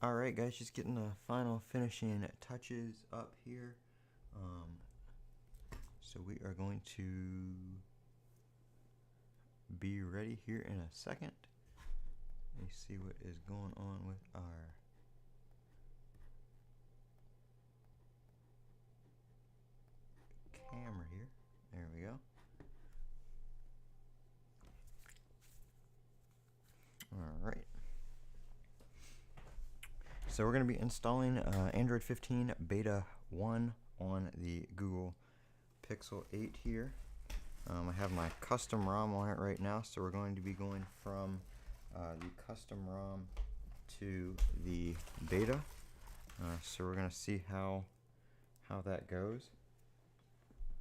Alright guys, just getting the final finishing touches up here. So we are going to be ready here in a second. Let me see what is going on with our camera here. There we go. Alright. So we're going to be installing Android 15 Beta 1 on the Google Pixel 8 here. I have my custom ROM on it right now, so we're going to be going from the custom ROM to the beta. So we're going to see how that goes.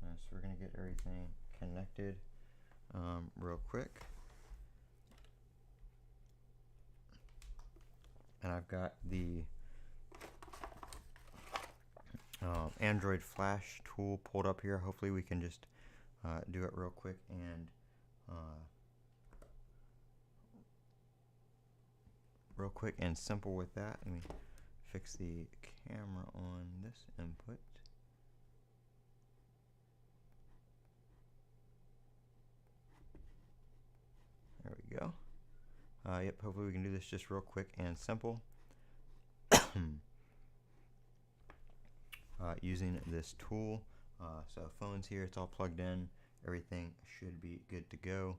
So we're going to get everything connected real quick. And I've got the Android Flash tool pulled up here. Hopefully we can just do it real quick and simple with that. Let me fix the camera on this input. There we go. Yep, hopefully we can do this just real quick and simple. Using this tool. So phone's here, it's all plugged in. Everything should be good to go.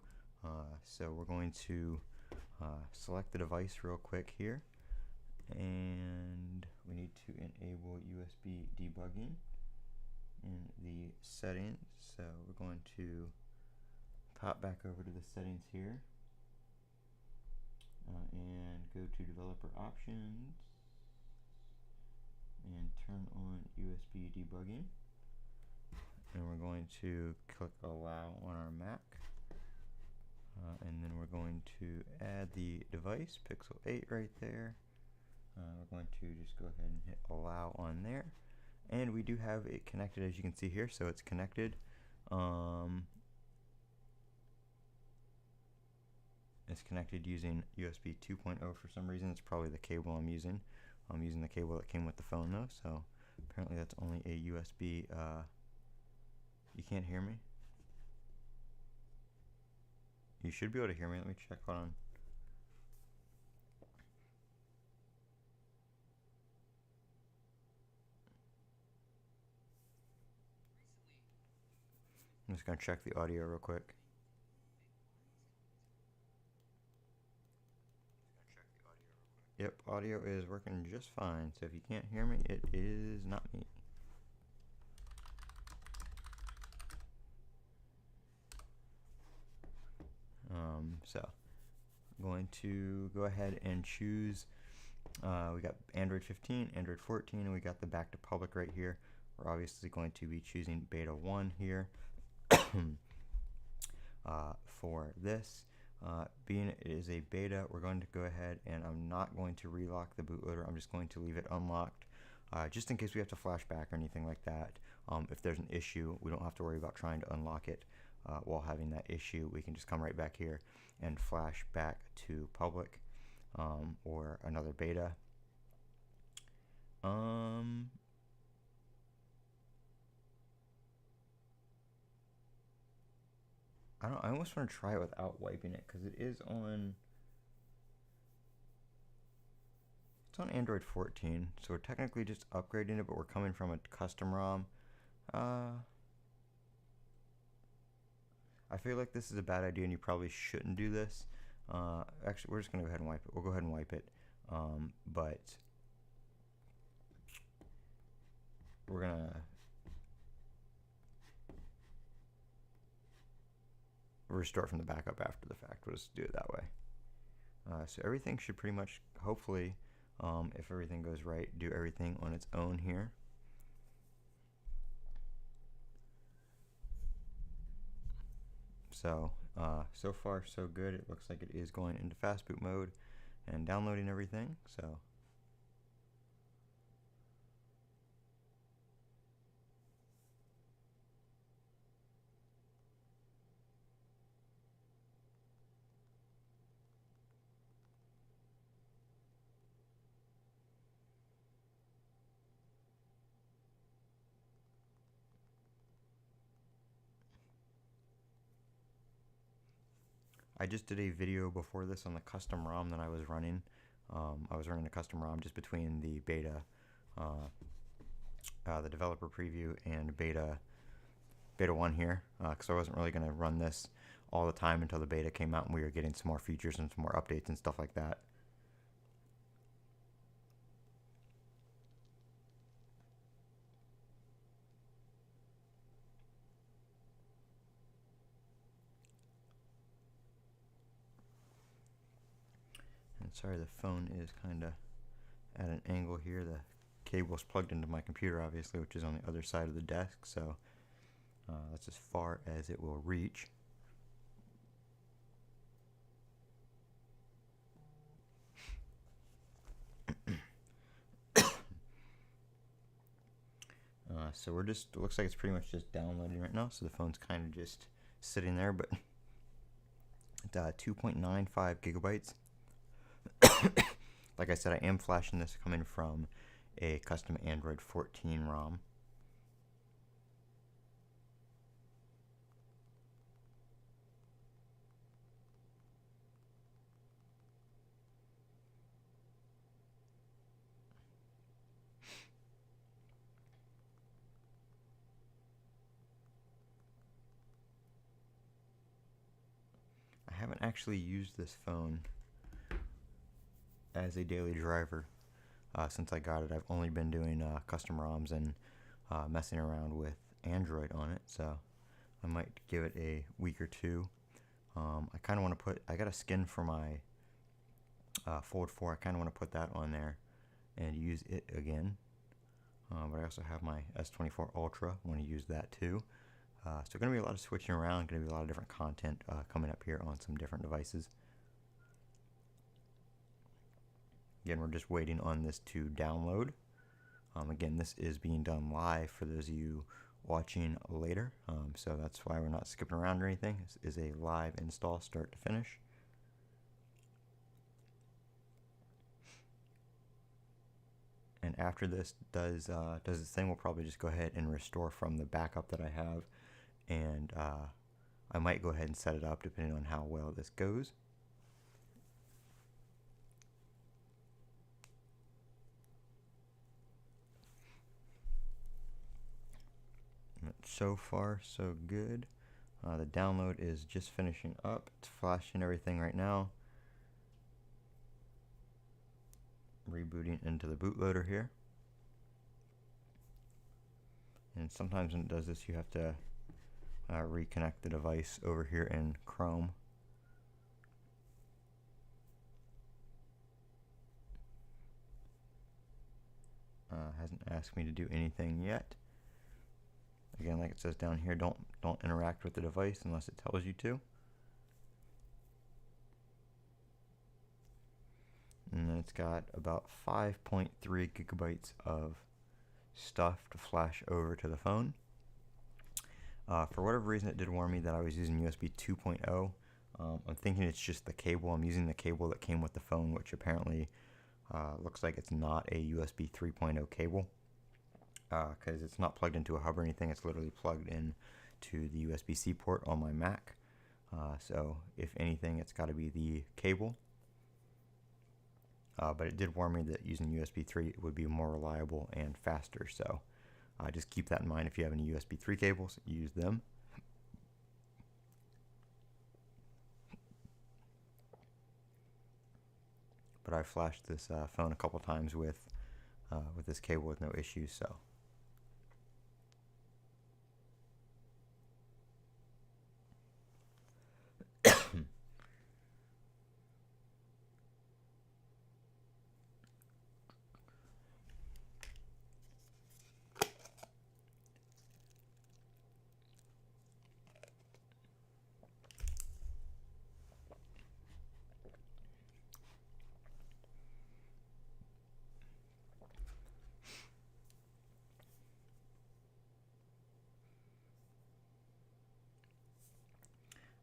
So we're going to select the device real quick here. And we need to enable USB debugging in the settings. So we're going to pop back over to the settings here. And go to developer options and turn on USB debugging, and we're going to click allow on our Mac, and then we're going to add the device Pixel 8 right there. We're going to just go ahead and hit allow on there, and we do have it connected, as you can see here, so it's connected. It's connected using USB 2.0 for some reason. It's probably the cable I'm using. I'm using the cable that came with the phone though, so apparently that's only a USB. You can't hear me? You should be able to hear me. Let me check. Hold on. I'm just going to check the audio real quick. Yep, audio is working just fine. So if you can't hear me, it is not me. So I'm going to go ahead and choose. We got Android 15, Android 14, and we got the back to public right here. We're obviously going to be choosing Beta 1 here for this. Being it is a beta, we're going to go ahead and I'm not going to relock the bootloader. I'm just going to leave it unlocked, just in case we have to flash back or anything like that. If there's an issue, we don't have to worry about trying to unlock it while having that issue. We can just come right back here and flash back to public or another beta. I almost want to try it without wiping it because it is on. It's on Android 14, so we're technically just upgrading it, but we're coming from a custom ROM. I feel like this is a bad idea and you probably shouldn't do this. Actually, we're just going to go ahead and wipe it. We'll go ahead and wipe it. But we're going to restart from the backup after the fact. We'll just do it that way. So everything should pretty much, hopefully, if everything goes right, do everything on its own here. So, so far so good. It looks like it is going into fast boot mode and downloading everything. So I just did a video before this on the custom ROM that I was running. I was running a custom ROM just between the beta, the developer preview, and beta 1 here, because I wasn't really going to run this all the time until the beta came out and we were getting some more features and some more updates and stuff like that. And sorry, the phone is kind of at an angle here. The cable's plugged into my computer, obviously, which is on the other side of the desk, so that's as far as it will reach. So we're just, it looks like it's pretty much just downloading right now, so the phone's kind of just sitting there, but it's 2.95 gigabytes. Like I said, I am flashing this coming from a custom Android 14 ROM. I haven't actually used this phone as a daily driver since I got it. I've only been doing custom ROMs and messing around with Android on it, so I might give it a week or two. I kind of want to put, I got a skin for my Fold 4. I kind of want to put that on there and use it again. But I also have my S24 Ultra. I want to use that too. So going to be a lot of switching around, going to be a lot of different content coming up here on some different devices. Again, we're just waiting on this to download. Again, this is being done live for those of you watching later, so that's why we're not skipping around or anything. This is a live install, start to finish. And after this does its thing, we'll probably just go ahead and restore from the backup that I have, and I might go ahead and set it up depending on how well this goes. So far, so good. The download is just finishing up. It's flashing everything right now. Rebooting into the bootloader here. And sometimes when it does this, you have to reconnect the device over here in Chrome. Hasn't asked me to do anything yet. Again, like it says down here, don't interact with the device unless it tells you to. And then it's got about 5.3 gigabytes of stuff to flash over to the phone. For whatever reason, it did warn me that I was using USB 2.0. I'm thinking it's just the cable. I'm using the cable that came with the phone, which apparently looks like it's not a USB 3.0 cable, because it's not plugged into a hub or anything. It's literally plugged in to the USB-C port on my Mac. So if anything, it's got to be the cable. But it did warn me that using USB 3 would be more reliable and faster, so just keep that in mind. If you have any USB 3 cables, use them. But I flashed this phone a couple times with this cable with no issues, so.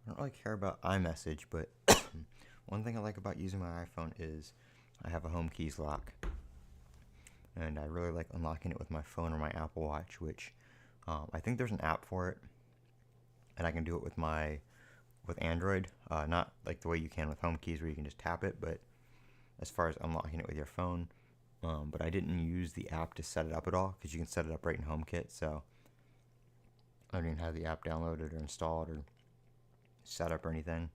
I don't really care about iMessage, but one thing I like about using my iPhone is I have a home keys lock, and I really like unlocking it with my phone or my Apple Watch, which I think there's an app for it, and I can do it with my with Android, not like the way you can with home keys where you can just tap it, but as far as unlocking it with your phone. But I didn't use the app to set it up at all because you can set it up right in HomeKit, so I didn't have the app downloaded or installed or set up or anything.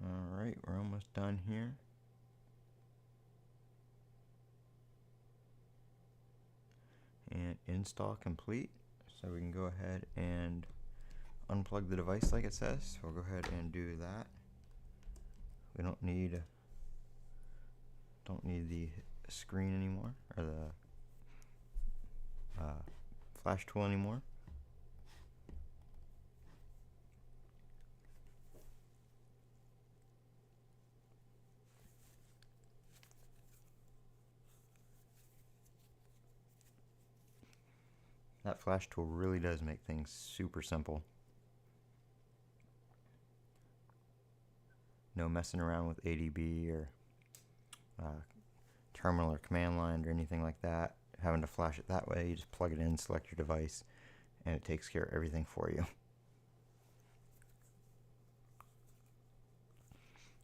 Alright, we're almost done here. And install complete. So we can go ahead and unplug the device like it says. So we'll go ahead and do that. We don't need the screen anymore, or the flash tool anymore. That flash tool really does make things super simple. No messing around with ADB or terminal or command line or anything like that. Having to flash it that way, you just plug it in, select your device, and it takes care of everything for you.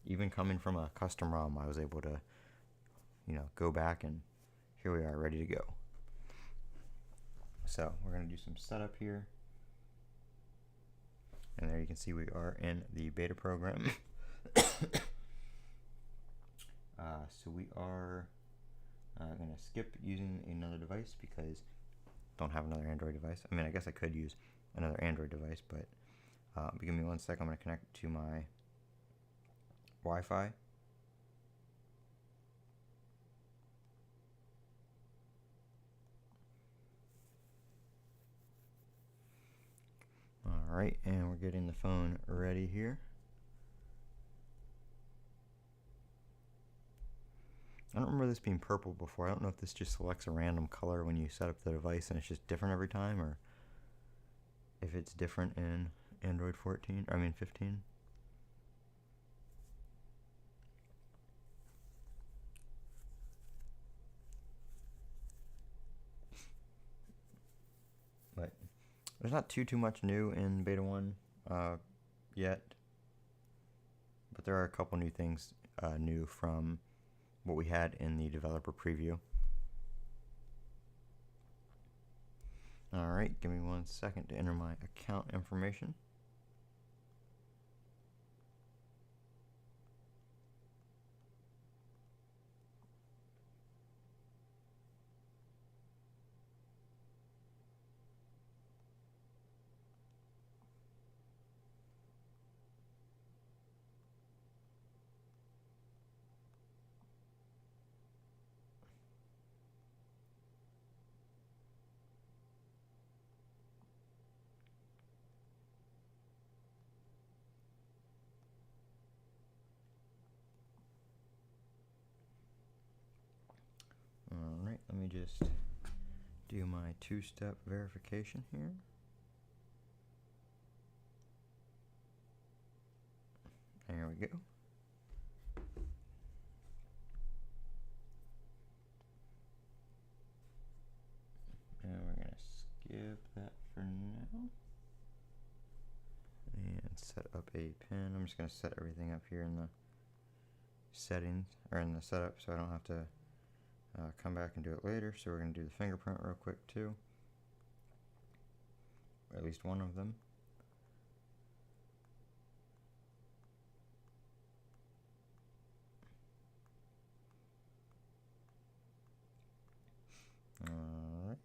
Even coming from a custom ROM, I was able to, go back, and here we are, ready to go. So we're going to do some setup here. And there you can see we are in the beta program. So we are going to skip using another device because I don't have another Android device. I mean, I guess I could use another Android device, but give me 1 sec. I'm going to connect to my Wi-Fi. Alright, and we're getting the phone ready here. I don't remember this being purple before. I don't know if this just selects a random color when you set up the device and it's just different every time, or if it's different in Android 15. But there's not too much new in Beta 1 yet. But there are a couple new things new from what we had in the developer preview. Alright, give me 1 second to enter my account information. Alright, let me just do my 2-step verification here. There we go. And we're going to skip that for now. And set up a pin. I'm just going to set everything up here in the settings, or in the setup, so I don't have to come back and do it later. So we're going to do the fingerprint real quick too, or at least one of them. Alright.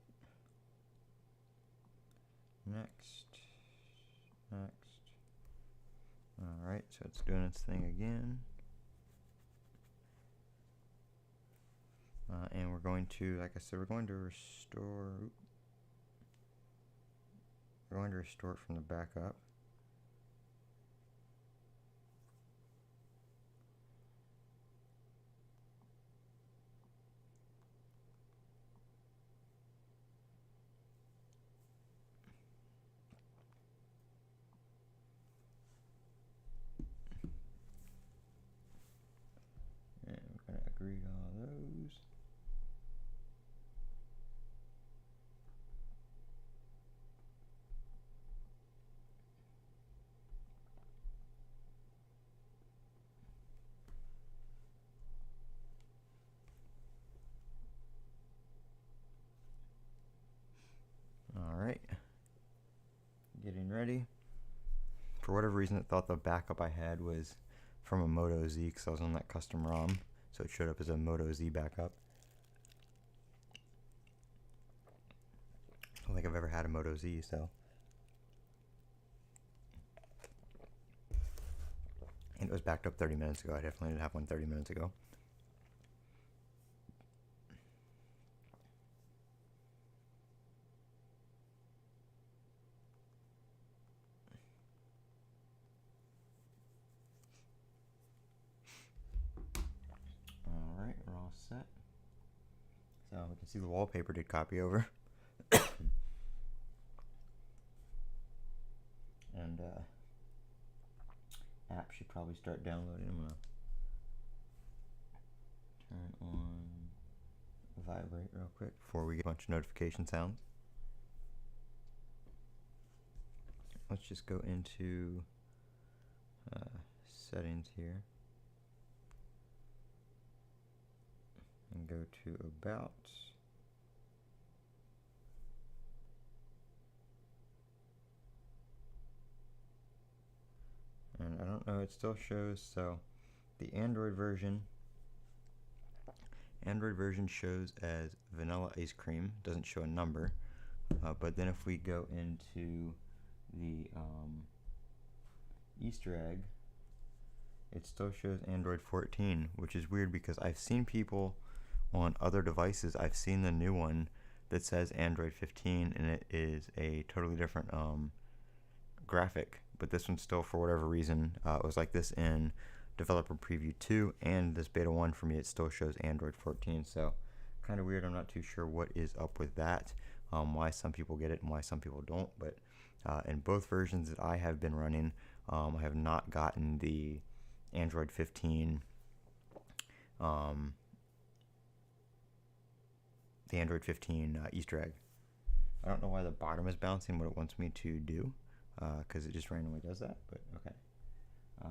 Next. Alright, so it's doing its thing again. And we're going to, like I said, we're going to restore it from the backup. reason it thought the backup I had was from a Moto Z, because I was on that custom ROM, so it showed up as a Moto Z backup. I don't think I've ever had a Moto Z, so. And it was backed up 30 minutes ago. I definitely didn't have one 30 minutes ago. Alright, we're all set. So we can see the wallpaper did copy over. And app should probably start downloading. I'm gonna turn on vibrate real quick before we get a bunch of notification sounds. Let's just go into settings here and go to about. And I don't know, it still shows, so the Android version shows as vanilla ice cream, doesn't show a number, but then if we go into the Easter egg, it still shows Android 14, which is weird because I've seen people on other devices, I've seen the new one that says Android 15 and it is a totally different graphic, but this one still, for whatever reason, it was like this in Developer Preview 2, and this Beta 1 for me, it still shows Android 14, so kind of weird. I'm not too sure what is up with that, why some people get it and why some people don't, but in both versions that I have been running, I have not gotten the Android 15 Easter egg. I don't know why the bottom is bouncing what it wants me to do, because it just randomly does that, but okay.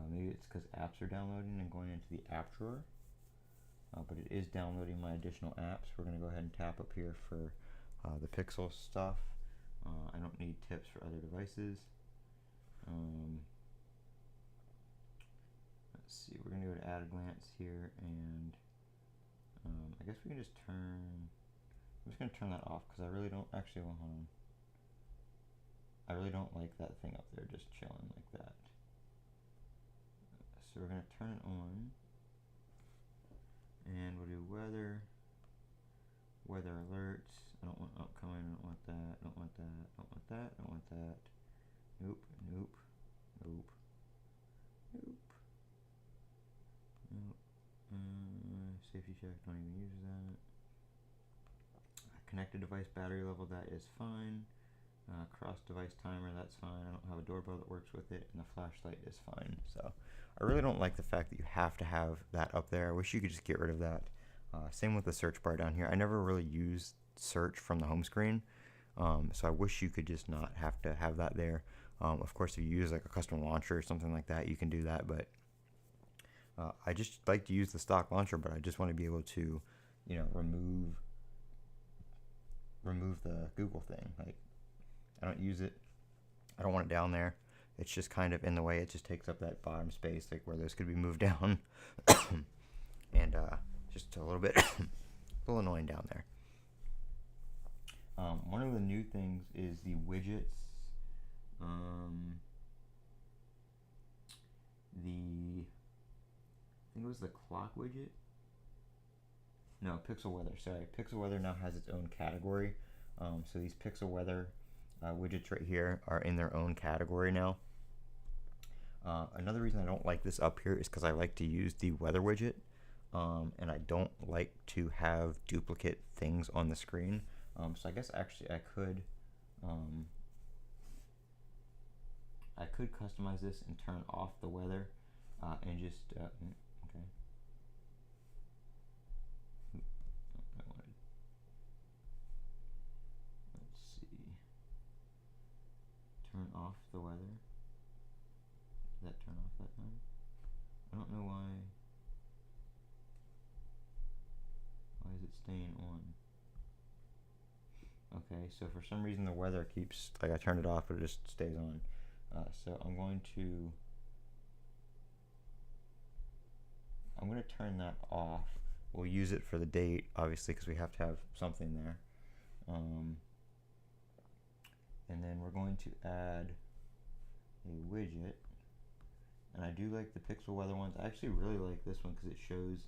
Maybe it's because apps are downloading and going into the app drawer, but it is downloading my additional apps. We're going to go ahead and tap up here for the Pixel stuff. I don't need tips for other devices. Let's see, we're going to go to add a glance here, and I guess we can just I'm just going to turn that off because I really don't, actually, well, hold on. I really don't like that thing up there just chilling like that. So we're going to turn it on, and we'll do weather alerts. I don't want upcoming, I don't want that, don't want that, don't want that, don't want that. Nope, nope, nope, nope, nope. Safety check, don't even use that. Connected device battery level, that is fine. Cross device timer, that's fine. I don't have a doorbell that works with it, and the flashlight is fine. So I really don't like the fact that you have to have that up there. I wish you could just get rid of that. Same with the search bar down here. I never really used search from the home screen, so I wish you could just not have to have that there. Of course, if you use like a custom launcher or something like that, you can do that, but I just like to use the stock launcher, but I just want to be able to, you know, remove the Google thing. Like, I don't use it, I don't want it down there. It's just kind of in the way. It just takes up that bottom space, like where those could be moved down. And just a little bit a little annoying down there. One of the new things is the widgets. I think it was the clock widget. No, Pixel Weather, sorry. Pixel Weather now has its own category. So these Pixel Weather widgets right here are in their own category now. Another reason I don't like this up here is because I like to use the weather widget, and I don't like to have duplicate things on the screen. So I guess actually I could customize this and turn off the weather and just okay. Let's see. Turn off the weather. Did that turn off that time? I don't know why. Why is it staying on? Okay, so for some reason the weather keeps, like I turned it off, but it just stays on. So I'm going to turn that off. We'll use it for the date, obviously, because we have to have something there. And then we're going to add a widget. And I do like the pixel weather ones. I actually really like this one because it shows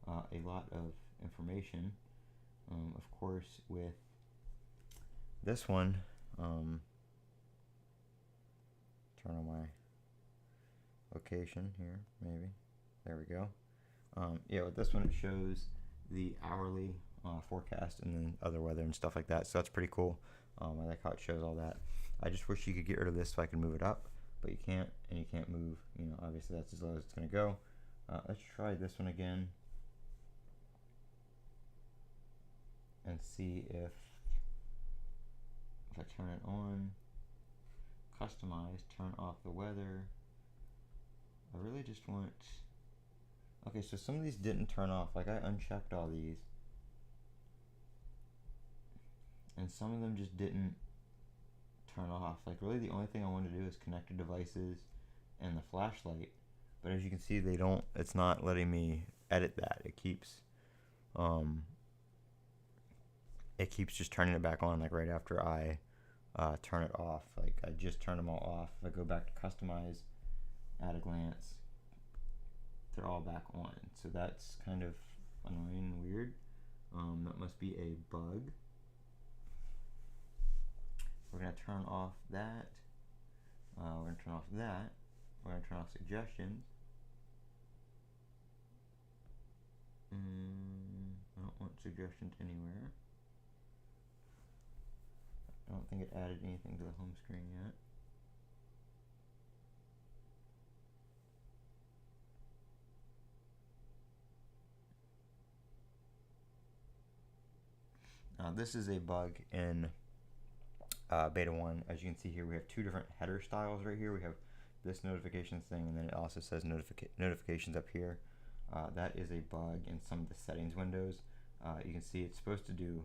a lot of information. Of course, with this one, turn on my location here, maybe. There we go. Yeah, with this one it shows the hourly forecast and then other weather and stuff like that. So that's pretty cool. I like how it shows all that. I just wish you could get rid of this so I can move it up, but you can't, and you can't move. You know, obviously that's as low as it's going to go. Let's try this one again and see if I turn it on, customize, turn off the weather. I really just want. Okay, so some of these didn't turn off. Like I unchecked all these, and some of them just didn't turn off. Like really the only thing I want to do is connected devices and the flashlight. But as you can see, they don't, it's not letting me edit that. It keeps just turning it back on like right after I turn it off. Like I just turned them all off. If I go back to customize, at a glance, they're all back on. So that's kind of annoying and weird. That must be a bug. We're going to turn off that. We're going to turn off that. We're going to turn off suggestions. I don't want suggestions anywhere. I don't think it added anything to the home screen yet. This is a bug in beta 1. As you can see here, we have two different header styles right here. We have this notifications thing, and then it also says notifications up here. That is a bug in some of the settings windows. You can see it's supposed to do,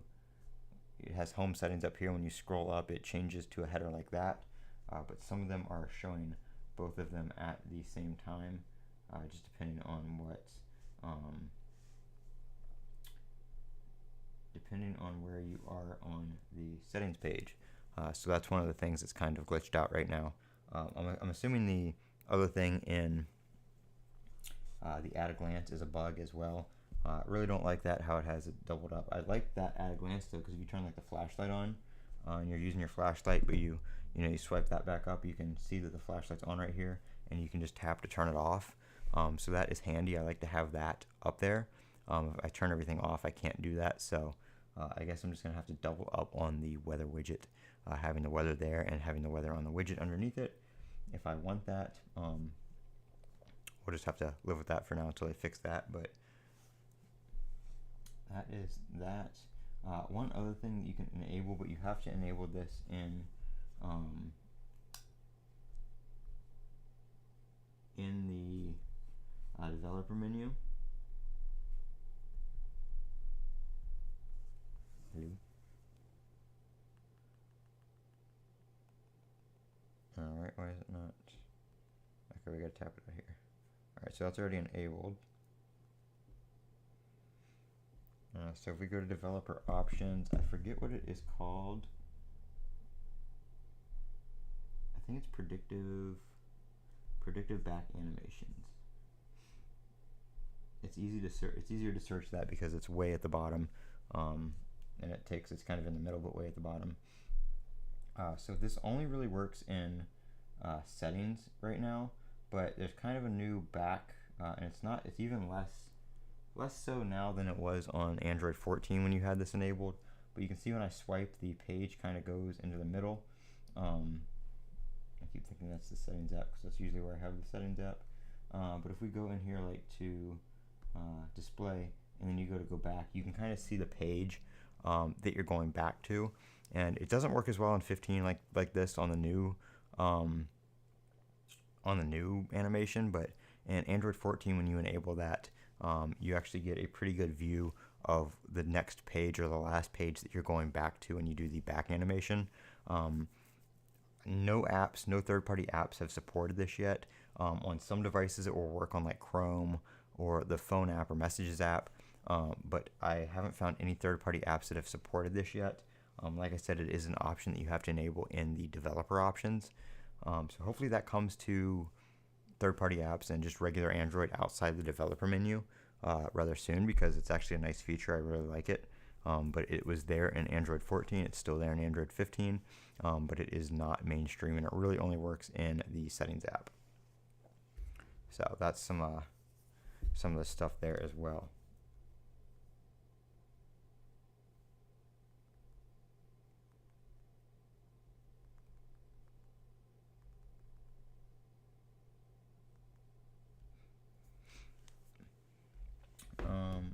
it has home settings up here. When you scroll up, it changes to a header like that. But some of them are showing both of them at the same time, just depending on where you are on the settings page. So that's one of the things that's kind of glitched out right now. I'm assuming the other thing in the at a glance is a bug as well. Really don't like that, how it has it doubled up. I like that at a glance though, because if you turn like the flashlight on and you're using your flashlight, but you swipe that back up, you can see that the flashlight's on right here, and you can just tap to turn it off. So that is handy. I like to have that up there. If I turn everything off, I can't do that. So I guess I'm just gonna have to double up on the weather widget, having the weather there and having the weather on the widget underneath it. If I want that, we'll just have to live with that for now until I fix that. But that is that. One other thing that you can enable, but you have to enable this in the developer menu. Alright, why is it not? Okay, we gotta tap it right here. Alright, so that's already enabled. So if we go to developer options, I forget what it is called. I think it's predictive back animations. It's easy to search. It's easier to search that because it's way at the bottom, and it's kind of in the middle, but way at the bottom. So this only really works in settings right now, but there's kind of a new back, and it's even less so now than it was on Android 14 when you had this enabled. But you can see when I swipe, the page kind of goes into the middle. I keep thinking that's the settings app because that's usually where I have the settings app. But if we go in here like to display, and then you go back, you can kind of see the page that you're going back to. And it doesn't work as well in 15 like this on the new animation, but in Android 14 when you enable that, you actually get a pretty good view of the next page or the last page that you're going back to when you do the back animation. no apps, no third-party apps have supported this yet. On some devices, it will work on like Chrome or the phone app or Messages app, but I haven't found any third-party apps that have supported this yet. Like I said, it is an option that you have to enable in the developer options. So hopefully that comes to third-party apps and just regular Android outside the developer menu rather soon, because it's actually a nice feature. I really like it. But it was there in Android 14. It's still there in Android 15, but it is not mainstream, and it really only works in the settings app. So that's some of the stuff there as well.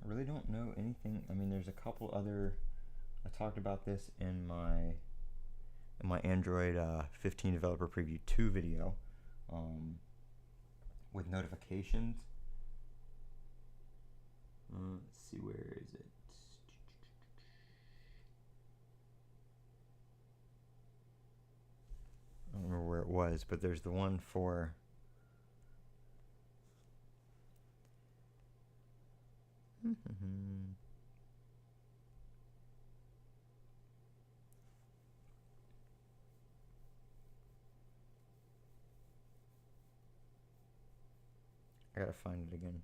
Really don't know anything. I mean, there's a couple other. I talked about this in my Android 15 developer preview 2 video with notifications. Let's see, where is it? I don't remember where it was, but there's the one for I gotta find it again.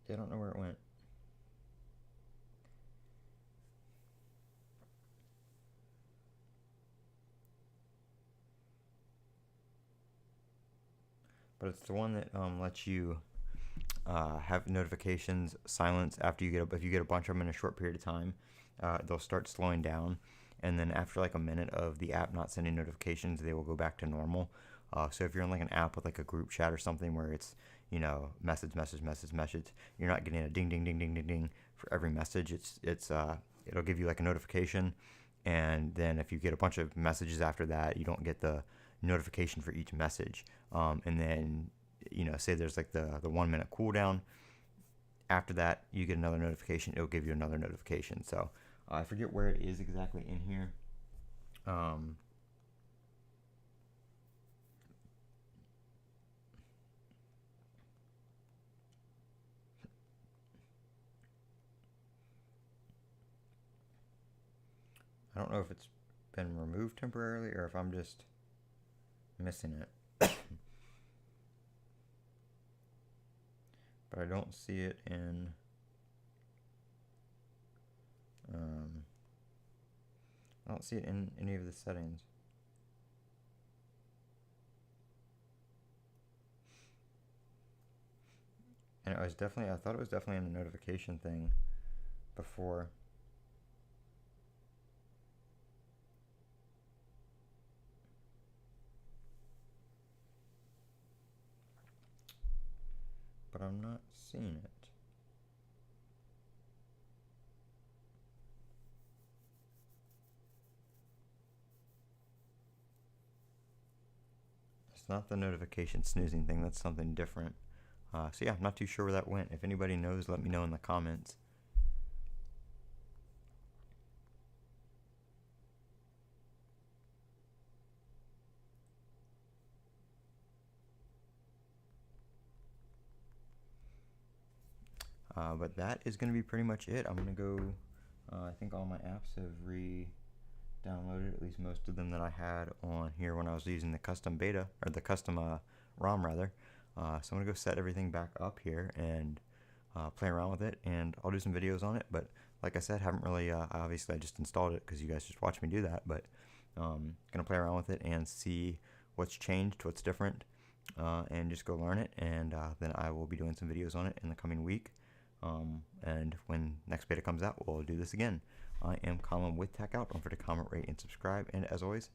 I don't know where it went. But it's the one that lets you have notifications silence after you if you get a bunch of them in a short period of time. They'll start slowing down, and then after like a minute of the app not sending notifications, they will go back to normal. So if you're in like an app with like a group chat or something where it's, you know, message, you're not getting a ding ding ding ding ding ding for every message. It'll give you like a notification, and then if you get a bunch of messages after that, you don't get the notification for each message. And then, you know, say there's like the 1 minute cooldown. After that, you get another notification. It'll give you another notification. So I forget where it is exactly in here. I don't know if it's been removed temporarily or if I'm just missing it. But I don't see it in I don't see it in any of the settings. And I thought it was definitely in the notification thing before. But I'm not seeing it. It's not the notification snoozing thing, that's something different. So yeah, I'm not too sure where that went. If anybody knows, let me know in the comments. But that is going to be pretty much it. I'm going to go, I think all my apps have re-downloaded, at least most of them that I had on here when I was using the custom beta, or the custom ROM rather. So I'm going to go set everything back up here and play around with it, and I'll do some videos on it. But like I said, haven't really, obviously I just installed it because you guys just watched me do that, but going to play around with it and see what's changed, what's different, and just go learn it, and then I will be doing some videos on it in the coming week. And when next beta comes out, we'll do this again. I am Colin with Techout. Don't forget to comment, rate, and subscribe. And as always,